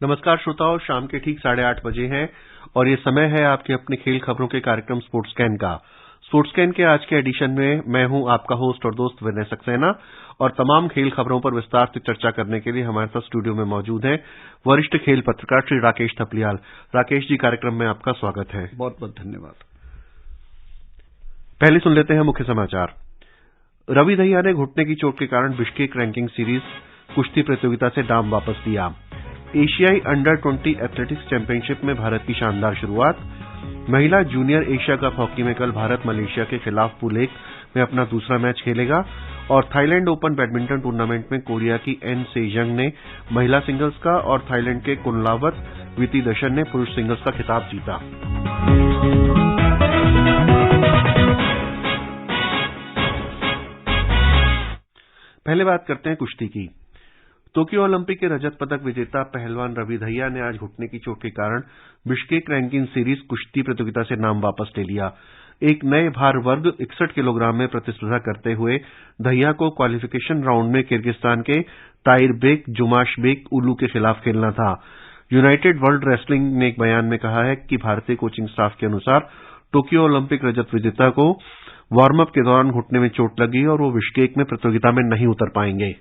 नमस्कार श्रोताओं, शाम के ठीक 8:30 बजे हैं और ये समय है आपके अपने खेल खबरों के कार्यक्रम स्पोर्ट्स कैन का। स्पोर्ट्स कैन के आज के एडिशन में मैं हूं आपका होस्ट और दोस्त विनय सक्सेना और तमाम खेल खबरों पर विस्तार से चर्चा करने के लिए हमारे साथ स्टूडियो में मौजूद हैं वरिष्ठ खेल पत्रकार श्री राकेश थपलियाल। राकेश जी, कार्यक्रम में आपका स्वागत है। बहुत बहुत धन्यवाद। पहले सुन लेते हैं मुख्य समाचार। रवि दहिया ने घुटने की चोट के कारण बिश्केक रैंकिंग सीरीज कुश्ती प्रतियोगिता से नाम वापस लिया। एशियाई अंडर 20 एथलेटिक्स चैंपियनशिप में भारत की शानदार शुरुआत। महिला जूनियर एशिया कप हॉकी में कल भारत मलेशिया के खिलाफ पूल 1 में अपना दूसरा मैच खेलेगा और थाईलैंड ओपन बैडमिंटन टूर्नामेंट में कोरिया की एन सेजंग ने महिला सिंगल्स का और थाईलैंड के कुनलावत वितिदशन ने पुरुष सिंगल्स का खिताब जीता। पहले बात करते हैं कुश्ती की। टोक्यो ओलंपिक के रजत पदक विजेता पहलवान रवि दहिया ने आज घुटने की चोट के कारण बिश्केक रैंकिंग सीरीज कुश्ती प्रतियोगिता से नाम वापस ले लिया। एक नए भार वर्ग 61 किलोग्राम में प्रतिस्पर्धा करते हुए दहिया को क्वालिफिकेशन राउंड में किर्गिस्तान के ताइरबेक जुमाशबेक उलू के खिलाफ खेलना था। यूनाइटेड वर्ल्ड रेसलिंग ने एक बयान में कहा है कि भारतीय कोचिंग स्टाफ के अनुसार टोक्यो ओलंपिक रजत विजेता को वार्म अप के दौरान घुटने में चोट लगी और वो बिश्केक में प्रतियोगिता में नहीं उतर पाएंगे।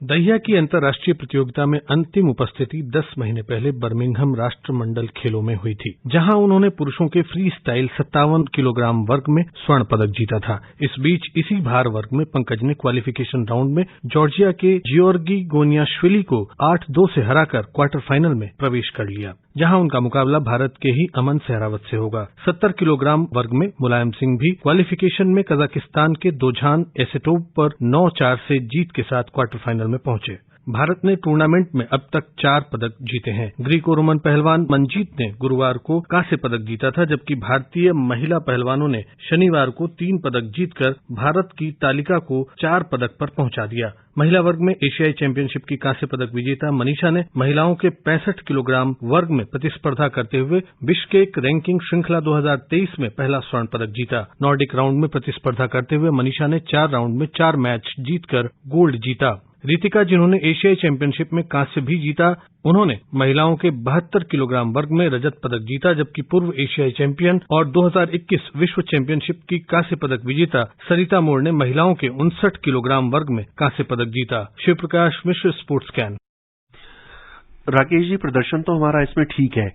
दहिया की अंतर्राष्ट्रीय प्रतियोगिता में अंतिम उपस्थिति 10 महीने पहले बर्मिंघम राष्ट्रमंडल खेलों में हुई थी, जहां उन्होंने पुरुषों के फ्री स्टाइल 57 किलोग्राम वर्ग में स्वर्ण पदक जीता था। इस बीच इसी भार वर्ग में पंकज ने क्वालिफिकेशन राउंड में जॉर्जिया के जियोर्गी गोनियाश्विली को 8-2 से हराकर क्वार्टर फाइनल में प्रवेश कर लिया, जहां उनका मुकाबला भारत के ही अमन सहरावत से होगा। 70 किलोग्राम वर्ग में मुलायम सिंह भी क्वालिफिकेशन में कजाकिस्तान के दोझान एसेटोव पर 9-4 से जीत के साथ क्वार्टर फाइनल में पहुंचे। भारत ने टूर्नामेंट में अब तक 4 पदक जीते हैं। ग्रीको रोमन पहलवान मनजीत ने गुरुवार को कांस्य पदक जीता था, जबकि भारतीय महिला पहलवानों ने शनिवार को 3 पदक जीतकर भारत की तालिका को 4 पदक पर पहुंचा दिया। महिला वर्ग में एशियाई चैंपियनशिप की कांस्य पदक विजेता मनीषा ने महिलाओं के 65 किलोग्राम वर्ग में प्रतिस्पर्धा करते हुए बिश्केक रैंकिंग श्रृंखला 2023 में पहला स्वर्ण पदक जीता। नॉर्डिक राउंड में प्रतिस्पर्धा करते हुए मनीषा ने 4 राउंड में 4 मैच जीतकर गोल्ड जीता। रितिका, जिन्होंने एशियाई चैंपियनशिप में कांस्य भी जीता, उन्होंने महिलाओं के 72 किलोग्राम वर्ग में रजत पदक जीता, जबकि पूर्व एशियाई चैंपियन और 2021 विश्व चैंपियनशिप की कांस्य पदक विजेता सरिता मोर ने महिलाओं के 59 किलोग्राम वर्ग में कांस्य पदक जीता। शिव प्रकाश मिश्र, स्पोर्ट्स कैन। राकेश जी, प्रदर्शन तो हमारा इसमें ठीक है,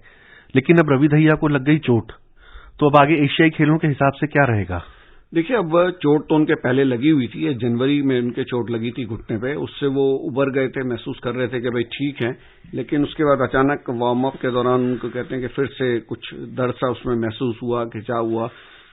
लेकिन अब रवि दहिया को लग गई चोट, तो अब आगे एशियाई खेलों के हिसाब से क्या रहेगा? देखिए, अब चोट तो उनके पहले लगी हुई थी। ये जनवरी में उनके चोट लगी थी घुटने पे, उससे वो उबर गए थे, महसूस कर रहे थे कि भाई ठीक है, लेकिन उसके बाद अचानक वार्म अप के दौरान उनको कहते हैं कि फिर से कुछ दर्द सा उसमें महसूस हुआ, खिंचाव हुआ,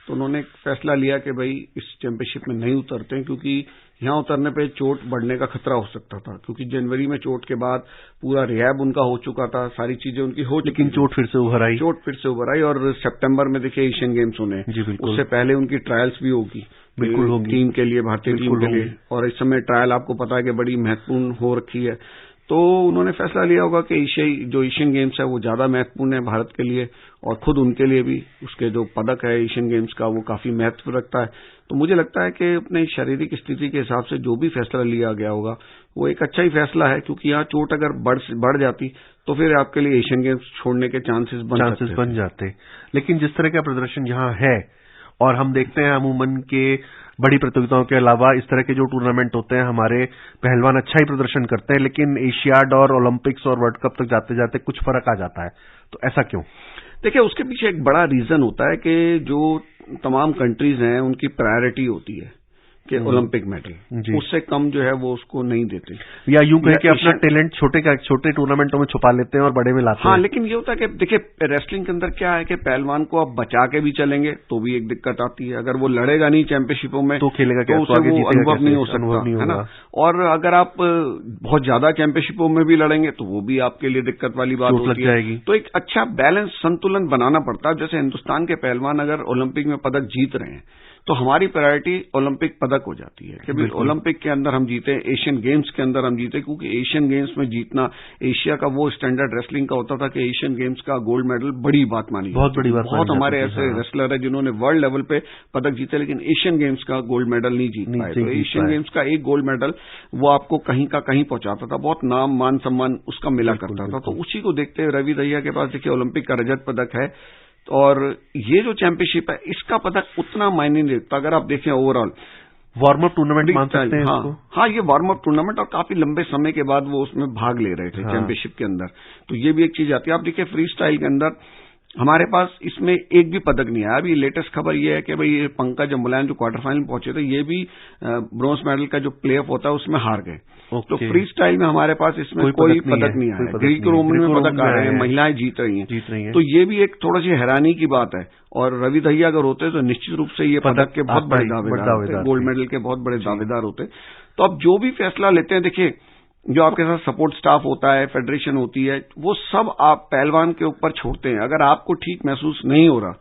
तो उन्होंने एक फैसला लिया कि भाई इस चैंपियनशिप में नहीं उतरते हैं, क्योंकि यहां उतरने पे चोट बढ़ने का खतरा हो सकता था, क्योंकि जनवरी में चोट के बाद पूरा रिहैब उनका हो चुका था, सारी चीजें उनकी हो, लेकिन चोट फिर से उभर आई और सितंबर में देखिए एशियन गेम्स होने, उससे पहले उनकी ट्रायल्स भी होगी, बिल्कुल होगी टीम के लिए, भारतीय टीम के लिए, और इस समय ट्रायल आपको पता है कि बड़ी महत्वपूर्ण हो रखी है। तो उन्होंने फैसला लिया होगा कि एशियन गेम्स है वो ज्यादा महत्वपूर्ण है भारत के लिए, और खुद उनके लिए भी उसके जो पदक है एशियन गेम्स का वो काफी महत्व रखता है। तो मुझे लगता है कि अपनी शारीरिक स्थिति के हिसाब से जो भी फैसला लिया गया होगा वो एक अच्छा ही फैसला है, क्योंकि यहाँ चोट अगर बढ़ जाती तो फिर आपके लिए एशियन गेम्स छोड़ने के चांसेस बन जाते। लेकिन जिस तरह का प्रदर्शन यहाँ है, और हम देखते हैं अमूमन के बड़ी प्रतियोगिताओं के अलावा इस तरह के जो टूर्नामेंट होते हैं हमारे पहलवान अच्छा ही प्रदर्शन करते हैं, लेकिन एशियाड और ओलंपिक्स और वर्ल्ड कप तक जाते जाते कुछ फर्क आ जाता है, तो ऐसा क्यों? देखिए, उसके पीछे एक बड़ा रीजन होता है कि जो तमाम कंट्रीज हैं उनकी प्रायोरिटी होती है कि ओलंपिक मेडल, उससे कम जो है वो उसको नहीं देते, या यूं कहें कि अपना टैलेंट छोटे टूर्नामेंटों में छुपा लेते हैं और बड़े में लाते हैं। हाँ, लेकिन ये होता है कि देखिए रेसलिंग के अंदर क्या है कि पहलवान को आप बचा के भी चलेंगे तो भी एक दिक्कत आती है, अगर वो लड़ेगा नहीं चैंपियनशिपों में तो खेलेगा क्या, तो उसे वो अनुभव नहीं हो सकता, है ना। और अगर आप बहुत ज्यादा चैंपियनशिपों में भी लड़ेंगे तो वो भी आपके लिए दिक्कत वाली बात होती है। तो एक अच्छा बैलेंस, संतुलन बनाना पड़ता है। जैसे हिंदुस्तान के पहलवान अगर ओलंपिक में पदक जीत रहे हैं तो हमारी प्रायोरिटी ओलंपिक पदक हो जाती है कि ओलंपिक के अंदर हम जीते, एशियन गेम्स के अंदर हम जीते, क्योंकि एशियन गेम्स में जीतना एशिया का वो स्टैंडर्ड रेसलिंग का होता था कि एशियन गेम्स का गोल्ड मेडल बड़ी बात मानी, बहुत बड़ी बात। बहुत हमारे ऐसे रेसलर है जिन्होंने वर्ल्ड लेवल पे पदक जीते लेकिन एशियन गेम्स का गोल्ड मेडल नहीं जीत पाए। तो एशियन गेम्स का एक गोल्ड मेडल वो आपको कहीं का कहीं पहुंचाता था, बहुत नाम मान सम्मान उसका मिला करता था। तो उसी को देखते हुए रवि दहिया के पास देखिए ओलंपिक का रजत पदक है और ये जो चैंपियनशिप है इसका पदक उतना मायने नहीं रखता। अगर आप देखें ओवरऑल वार्म अप टूर्नामेंट मान सकते हैं इसको। हाँ, ये वार्म अप टूर्नामेंट और काफी लंबे समय के बाद वो उसमें भाग ले रहे थे चैंपियनशिप के अंदर। तो ये भी एक चीज आती है। आप देखिए फ्री स्टाइल के अंदर हमारे पास इसमें एक भी पदक नहीं आया। अभी लेटेस्ट खबर ये है कि भाई ये पंकज मुलायम जो क्वार्टर फाइनल पहुंचे थे ये भी ब्रॉन्ज मेडल का जो प्ले ऑफ होता है उसमें हार गए। तो फ्री स्टाइल में हमारे पास इसमें कोई पदक नहीं आया। ग्रीक रोमन में पदक आ रहे हैं, महिलाएं जीत रही हैं। तो ये भी एक थोड़ा सी हैरानी की बात है। और रवि दहिया अगर होते तो निश्चित रूप से ये पदक के बहुत बड़े दावेदार होते, गोल्ड मेडल के बहुत बड़े दावेदार होते। तो अब जो भी फैसला लेते हैं, देखिए जो आपके साथ सपोर्ट स्टाफ होता है, फेडरेशन होती है, वो सब आप पहलवान के ऊपर छोड़ते हैं। अगर आपको ठीक महसूस नहीं हो रहा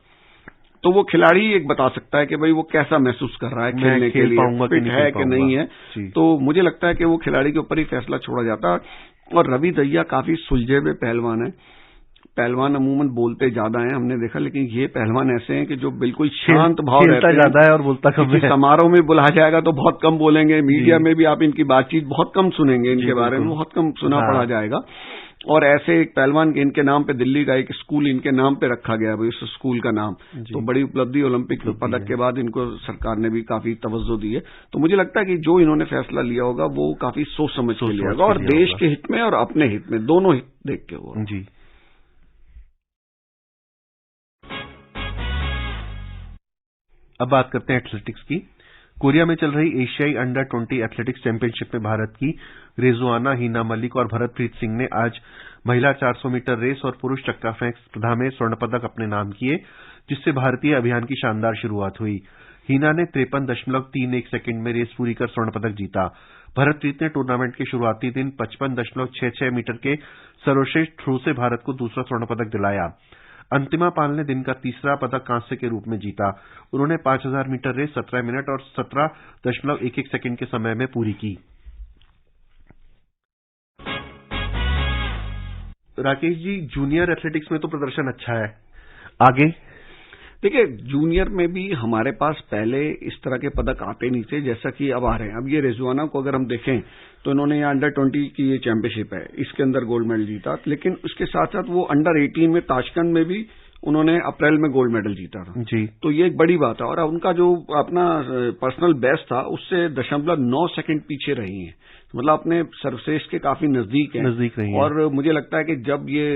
तो वो खिलाड़ी एक बता सकता है कि भाई वो कैसा महसूस कर रहा है खेलने के लिए, फिट है कि नहीं है। तो मुझे लगता है कि वो खिलाड़ी के ऊपर ही फैसला छोड़ा जाता है। और रवि दहिया काफी सुलझे हुए पहलवान है। पहलवान अमूमन बोलते ज्यादा हैं हमने देखा, लेकिन ये पहलवान ऐसे हैं कि जो बिल्कुल शांत भाव रहते हैं, ज्यादा है और बोलता कम है। समारोह में बुलाया जाएगा तो बहुत कम बोलेंगे, मीडिया में भी आप इनकी बातचीत बहुत कम सुनेंगे, इनके बारे में बहुत कम सुना पड़ा जाएगा। और ऐसे एक पहलवान इनके नाम पे दिल्ली का एक स्कूल इनके नाम पे रखा गया भाई, उस स्कूल का नाम। तो बड़ी उपलब्धि, ओलंपिक पदक के बाद इनको सरकार ने भी काफी तवज्जो दी है। तो मुझे लगता है कि जो इन्होंने फैसला लिया होगा वो काफी सोच समझ के लिया होगा और देश के हित में और अपने हित में, दोनों हित देख के होगा। जी। अब बात करते हैं एथलेटिक्स की। कोरिया में चल रही एशियाई अंडर 20 एथलेटिक्स चैंपियनशिप में भारत की रेजुआना, हिना मलिक और भरतप्रीत सिंह ने आज महिला 400 मीटर रेस और पुरुष चक्का फेंक स्पर्धा में स्वर्ण पदक अपने नाम किए, जिससे भारतीय अभियान की शानदार शुरुआत हुई। हिना ने 53.31 सेकंड में रेस पूरी कर स्वर्ण पदक जीता। भरतप्रीत ने टूर्नामेंट के शुरुआती दिन 55.66 मीटर के सर्वश्रेष्ठ थ्रो से भारत को दूसरा स्वर्ण पदक दिलाया। अंतिमा पाल ने दिन का तीसरा पदक कांस्य के रूप में जीता। उन्होंने 5000 मीटर रेस 17 मिनट और 17.11 सेकंड के समय में पूरी की। राकेश जी, जूनियर एथलेटिक्स में तो प्रदर्शन अच्छा है, आगे? देखिए, जूनियर में भी हमारे पास पहले इस तरह के पदक आते नहीं थे जैसा कि अब आ रहे हैं। अब ये रेजुआना को अगर हम देखें तो इन्होंने यहाँ अंडर 20 की ये चैंपियनशिप है, इसके अंदर गोल्ड मेडल जीता। लेकिन उसके साथ साथ वो अंडर 18 में ताशकंद में भी उन्होंने अप्रैल में गोल्ड मेडल जीता था जी। तो ये एक बड़ी बात है। और उनका जो अपना पर्सनल बेस्ट था उससे 0.9 सेकंड पीछे रही हैं, मतलब अपने सर्वश्रेष्ठ के काफी नजदीक है। और मुझे लगता है कि जब ये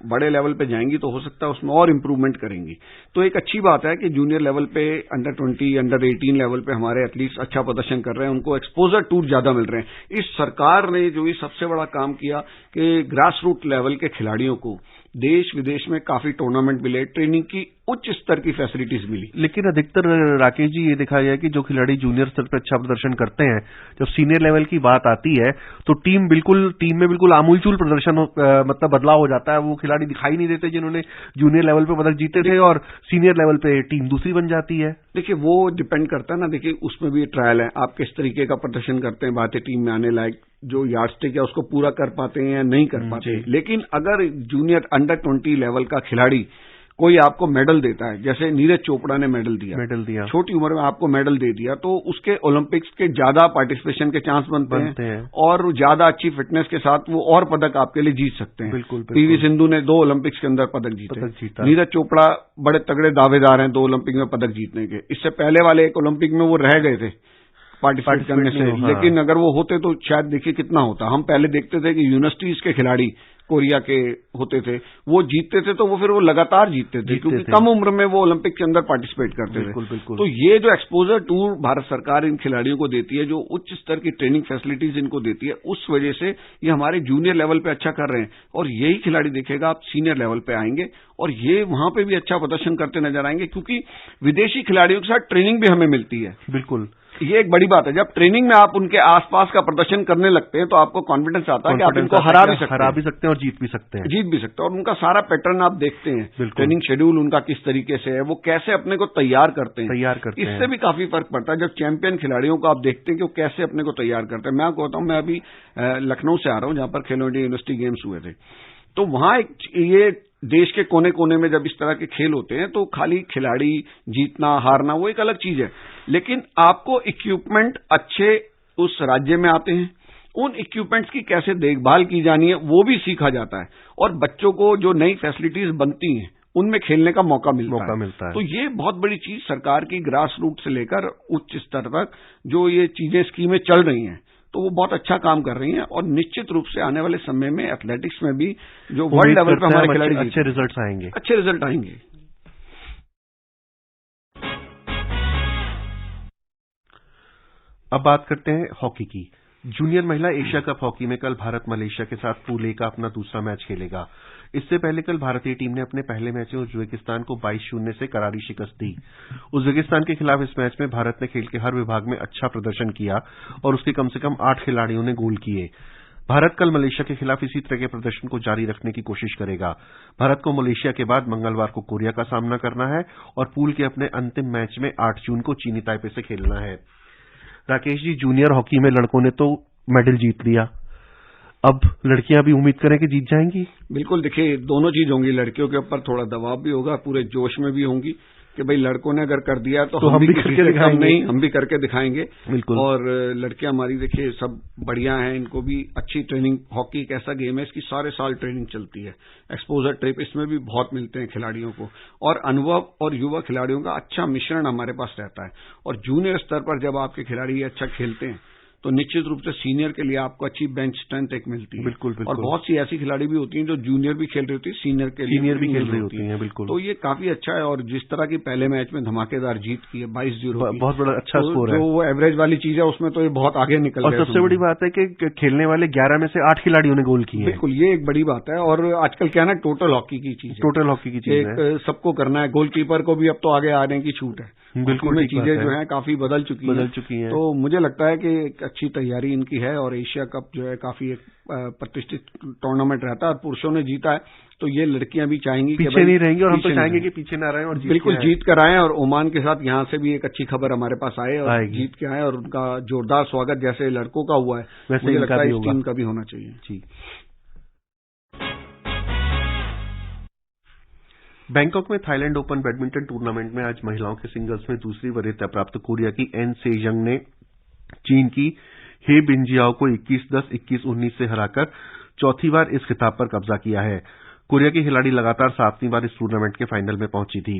बड़े लेवल पे जाएंगी तो हो सकता है उसमें और इम्प्रूवमेंट करेंगी। तो एक अच्छी बात है कि जूनियर लेवल पे, अंडर 20, अंडर 18 लेवल पे हमारे एथलीट्स अच्छा प्रदर्शन कर रहे हैं, उनको एक्सपोजर टूर ज्यादा मिल रहे हैं। इस सरकार ने जो ये सबसे बड़ा काम किया कि ग्रास रूट लेवल के खिलाड़ियों को देश विदेश में काफी टूर्नामेंट मिले, ट्रेनिंग की उच्च स्तर की फैसिलिटीज मिली। लेकिन अधिकतर राकेश जी ये देखा गया कि जो खिलाड़ी जूनियर स्तर पर अच्छा प्रदर्शन करते हैं, जब सीनियर लेवल की बात आती है तो टीम में बिल्कुल आमूलचूल प्रदर्शन मतलब बदलाव हो जाता है। वो खिलाड़ी दिखाई नहीं देते जिन्होंने जूनियर लेवल पे पदक जीते थे और सीनियर लेवल पे टीम दूसरी बन जाती है। देखिए, वो डिपेंड करता है ना, देखिए उसमें भी ट्रायल है, आप किस तरीके का प्रदर्शन करते हैं, भारतीय टीम में आने लायक जो यार्डस्टिक है उसको पूरा कर पाते हैं या नहीं कर पाते। लेकिन अगर जूनियर अंडर 20 लेवल का खिलाड़ी कोई आपको मेडल देता है, जैसे नीरज चोपड़ा ने मेडल दिया, छोटी उम्र में आपको मेडल दे दिया, तो उसके ओलंपिक्स के ज्यादा पार्टिसिपेशन के चांस बनते हैं और ज्यादा अच्छी फिटनेस के साथ वो और पदक आपके लिए जीत सकते हैं। बिल्कुल। पीवी सिंधु ने 2 ओलंपिक्स के अंदर पदक जीता। नीरज चोपड़ा बड़े तगड़े दावेदार हैं 2 ओलंपिक में पदक जीतने के। इससे पहले वाले एक ओलंपिक में वो रह गए थे पार्टिसिपेट करने से। लेकिन अगर वो होते तो शायद देखिए कितना होता। हम पहले देखते थे कि यूनिवर्सिटीज के खिलाड़ी कोरिया के होते थे, वो जीतते थे तो वो फिर वो लगातार जीतते थे क्योंकि कम उम्र में वो ओलंपिक के अंदर पार्टिसिपेट करते थे। तो ये जो एक्सपोजर टूर भारत सरकार इन खिलाड़ियों को देती है, जो उच्च स्तर की ट्रेनिंग फैसिलिटीज इनको देती है, उस वजह से ये हमारे जूनियर लेवल पे अच्छा कर रहे हैं। और यही खिलाड़ी देखेगा आप सीनियर लेवल पे आएंगे और ये वहां पे भी अच्छा प्रदर्शन करते नजर आएंगे, क्योंकि विदेशी खिलाड़ियों के साथ ट्रेनिंग भी हमें मिलती है। बिल्कुल, ये एक बड़ी बात है। जब ट्रेनिंग में आप उनके आसपास का प्रदर्शन करने लगते हैं तो आपको कॉन्फिडेंस आता है कि आप इनको हरा भी सकते हैं और जीत भी सकते हैं। और उनका सारा पैटर्न आप देखते हैं, ट्रेनिंग शेड्यूल उनका किस तरीके से है, वो कैसे अपने को तैयार करते हैं, इससे भी काफी फर्क पड़ता है। जब चैंपियन खिलाड़ियों को आप देखते हैं कि वो कैसे अपने को तैयार करते हैं। मैं आपको बताऊं, मैं अभी लखनऊ से आ रहा हूं, जहां पर खेलो इंडिया यूनिवर्सिटी गेम्स हुए थे। तो वहां ये देश के कोने कोने में जब इस तरह के खेल होते हैं तो खाली खिलाड़ी जीतना हारना वो एक अलग चीज है, लेकिन आपको इक्विपमेंट अच्छे उस राज्य में आते हैं, उन इक्विपमेंट्स की कैसे देखभाल की जानी है वो भी सीखा जाता है, और बच्चों को जो नई फैसिलिटीज बनती हैं उनमें खेलने का मौका मिलता है। तो ये बहुत बड़ी चीज सरकार की ग्रास रूट से लेकर उच्च स्तर तक जो ये चीजें स्कीमें चल रही हैं, तो वो बहुत अच्छा काम कर रही हैं, और निश्चित रूप से आने वाले समय में एथलेटिक्स में भी जो वर्ल्ड लेवल पर हमारे खिलाड़ी अच्छे रिजल्ट आएंगे। अब बात करते हैं हॉकी की। जूनियर महिला एशिया कप हॉकी में कल भारत मलेशिया के साथ पूल ए का अपना दूसरा मैच खेलेगा। इससे पहले कल भारतीय टीम ने अपने पहले मैच में उज्बेकिस्तान को 22-0 से करारी शिकस्त दी। उज्बेकिस्तान के खिलाफ इस मैच में भारत ने खेल के हर विभाग में अच्छा प्रदर्शन किया और उसके कम से कम 8 खिलाड़ियों ने गोल किए। भारत कल मलेशिया के खिलाफ इसी तरह के प्रदर्शन को जारी रखने की कोशिश करेगा। भारत को मलेशिया के बाद मंगलवार को कोरिया का सामना करना है और पूल के अपने अंतिम मैच में 8 जून को चीनी ताइपे से खेलना है। राकेश जी, जूनियर हॉकी में लड़कों ने तो मेडल जीत लिया, अब लड़कियां भी उम्मीद करें कि जीत जाएंगी? बिल्कुल, देखिए दोनों चीज होंगी। लड़कियों के ऊपर थोड़ा दबाव भी होगा, पूरे जोश में भी होंगी कि भाई लड़कों ने अगर कर दिया तो हम भी करके दिखाएंगे। हम भी करके दिखाएंगे। बिल्कुल। और लड़कियां हमारी देखिए सब बढ़िया हैं, इनको भी अच्छी ट्रेनिंग। हॉकी एक ऐसा गेम है, इसकी सारे साल ट्रेनिंग चलती है, एक्सपोजर ट्रिप इसमें भी बहुत मिलते हैं खिलाड़ियों को, और अनुभव और युवा खिलाड़ियों का अच्छा मिश्रण हमारे पास रहता है। और जूनियर स्तर पर जब आपके खिलाड़ी अच्छा खेलते हैं तो निश्चित रूप से सीनियर के लिए आपको अच्छी बेंच स्ट्रेंथ एक मिलती है। बिल्कुल। और बहुत सी ऐसी खिलाड़ी भी होती हैं जो जूनियर भी खेल रही होती है, सीनियर भी खेल रही होती है। बिल्कुल। तो ये काफी अच्छा है। और जिस तरह की पहले मैच में धमाकेदार जीत की है 22-0, बहुत बड़ा अच्छा स्कोर है। जो वो एवरेज वाली चीज है उसमें तो ये बहुत आगे निकल गया। और सबसे बड़ी बात है कि खेलने वाले 11 में से 8 खिलाड़ियों ने गोल किए। बिल्कुल, ये एक बड़ी बात है। और आजकल क्या ना, टोटल हॉकी की चीज है, सबको करना है। गोलकीपर को भी अब तो आगे आने की छूट है। बिल्कुल, चीजें जो है काफी बदल चुकी हैं। तो मुझे लगता है कि एक अच्छी तैयारी इनकी है। और एशिया कप जो है काफी एक प्रतिष्ठित टूर्नामेंट रहता है, और पुरुषों ने जीता है तो ये लड़कियां भी चाहेंगी कि पीछे नहीं रहेंगी, और हम तो चाहेंगे कि पीछे ना रहें और बिल्कुल जीत कर आए। और ओमान के साथ यहाँ से भी एक अच्छी खबर हमारे पास आए और जीत के आए, और उनका जोरदार स्वागत जैसे लड़कों का हुआ है वैसे मुझे लगता है इस टीम का भी होना चाहिए। जी। बैंकॉक में थाईलैंड ओपन बैडमिंटन टूर्नामेंट में आज महिलाओं के सिंगल्स में दूसरी वरीयता प्राप्त कोरिया की एन सेजंग ने चीन की हे बिनजियाओ को 21-10, 21-19 से हराकर चौथी बार इस खिताब पर कब्जा किया है। कोरिया की खिलाड़ी लगातार 7वीं बार इस टूर्नामेंट के फाइनल में पहुंची थी।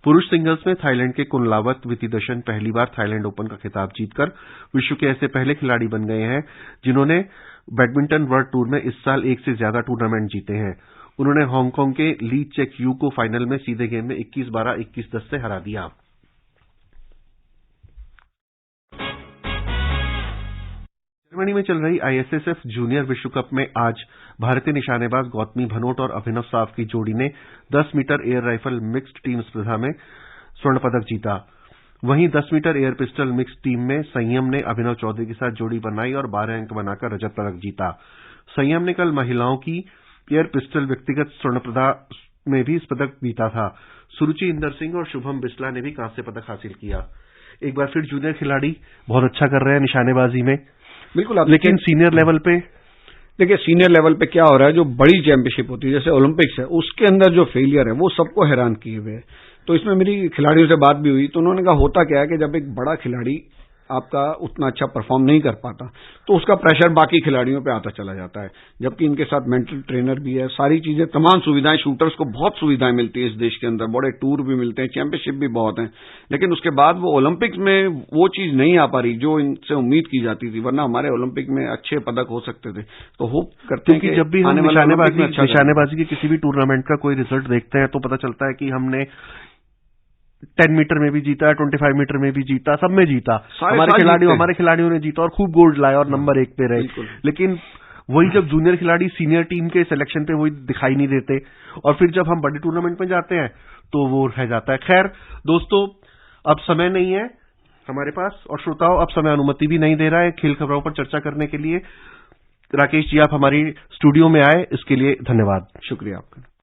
पुरुष सिंगल्स में थाईलैंड के कुनलावत वितिदशन पहली बार थाईलैंड ओपन का खिताब जीतकर विश्व के ऐसे पहले खिलाड़ी बन गए हैं जिन्होंने बैडमिंटन वर्ल्ड टूर में इस साल एक से ज्यादा टूर्नामेंट जीते हैं। उन्होंने हांगकांग के ली चेक यू को फाइनल में सीधे गेम में 21-12, 21-10 से हरा दिया। जर्मनी में चल रही आईएसएसएफ जूनियर विश्व कप में आज भारतीय निशानेबाज गौतमी भनोट और अभिनव साव की जोड़ी ने 10 metre air rifle mixed team स्पर्धा में स्वर्ण पदक जीता। वहीं 10 metre air pistol mixed team में संयम ने अभिनव चौधरी के साथ जोड़ी बनाई और 12 अंक बनाकर रजत पदक जीता। संयम ने कल महिलाओं की एयर पिस्टल व्यक्तिगत स्वर्ण पदक में भी इस पदक जीता था। सुरुचि इंदर सिंह और शुभम बिस्ला ने भी कांस्य पदक हासिल किया। एक बार फिर जूनियर खिलाड़ी बहुत अच्छा कर रहे हैं निशानेबाजी में। बिल्कुल, लेकिन सीनियर लेवल पे देखिए, सीनियर लेवल पे क्या हो रहा है, जो बड़ी चैंपियनशिप होती है जैसे ओलंपिक्स है, उसके अंदर जो फेलियर है वो सबको हैरान किए हुए है। तो इसमें मेरी खिलाड़ियों से बात भी हुई तो उन्होंने कहा होता क्या है कि जब एक बड़ा खिलाड़ी आपका उतना अच्छा परफॉर्म नहीं कर पाता तो उसका प्रेशर बाकी खिलाड़ियों पे आता चला जाता है, जबकि इनके साथ मेंटल ट्रेनर भी है, सारी चीजें, तमाम सुविधाएं, शूटर्स को बहुत सुविधाएं मिलती है इस देश के अंदर, बड़े टूर भी मिलते हैं, चैंपियनशिप भी बहुत हैं, लेकिन उसके बाद वो ओलंपिक्स में वो चीज नहीं आ पा रही जो इनसे उम्मीद की जाती थी, वरना हमारे ओलंपिक में अच्छे पदक हो सकते थे। तो होप करते हैं कि जब भी हम निशानेबाजी के किसी भी टूर्नामेंट का कोई रिजल्ट देखते हैं तो पता चलता है कि हमने 10 मीटर में भी जीता, 25 मीटर में भी जीता, सब में जीता, हमारे खिलाड़ियों ने जीता और खूब गोल्ड लाए और नंबर 1 पे रहे। लेकिन वही जब जूनियर खिलाड़ी सीनियर टीम के सिलेक्शन पे वही दिखाई नहीं देते और फिर जब हम बड़े टूर्नामेंट में जाते हैं तो वो रह जाता है। खैर दोस्तों, अब समय नहीं है हमारे पास और श्रोताओं अब समय अनुमति भी नहीं दे रहा है खेल खबरों पर चर्चा करने के लिए। राकेश जी, आप हमारी स्टूडियो में आए, इसके लिए धन्यवाद। शुक्रिया आपका।